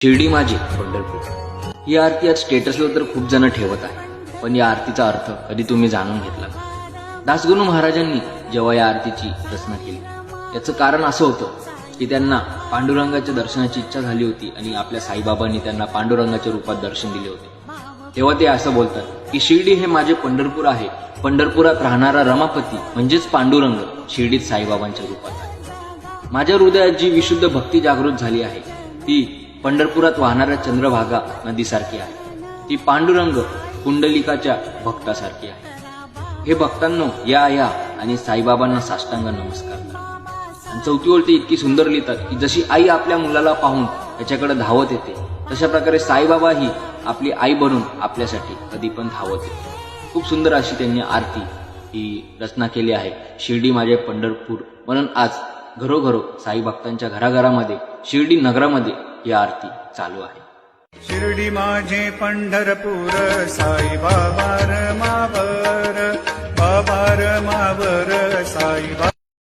शिर्डी माझी पंढरपूर ही आरती आज स्टेटसला तर खूप जण ठेवत आहे, पण या आरतीचा अर्थ कधी तुम्ही जाणून घेतला? दासगणू महाराजांनी जेव्हा या आरतीची रचना केली, याचं कारण असं होतं की त्यांना पांडुरंगाच्या दर्शनाची इच्छा झाली होती आणि आपल्या साईबाबांनी त्यांना पांडुरंगाच्या रूपात दर्शन दिले होते। तेव्हा ते असं बोलतात की शिर्डी हे माझे पंढरपूर आहे, पंढरपुरात राहणारा रमापती म्हणजेच पांडुरंग शिर्डीत साईबाबांच्या रूपात आहे। माझ्या हृदयात जी विशुद्ध भक्ती जागृत झाली आहे ती पंढरपुरात वाहणाऱ्या चंद्रभागा नदीसारखी आहे, ती पांडुरंग कुंडलिकाच्या भक्तासारखी आहे। हे भक्तांनो, या आणि साईबाबांना साष्टांग नमस्कार करा। आणि चौथी ओळ ते इतकी सुंदर लिहितात की जशी आई आपल्या मुलाला पाहून त्याच्याकडे धावत येते, तशा प्रकारे साईबाबा ही आपली आई बनून आपल्यासाठी कधी पण धावत येते। खूप सुंदर अशी त्यांनी आरती ही रचना केली आहे, शिर्डी माझे पंढरपूर म्हणून आज घरोघरो साई भक्तांच्या घराघरामध्ये शिर्डी नगरामध्ये ही आरती चालू आहे। शिर्डी माझे पंढरपूर साई बाबा रमावर, बाबा रमावर साई बाबा।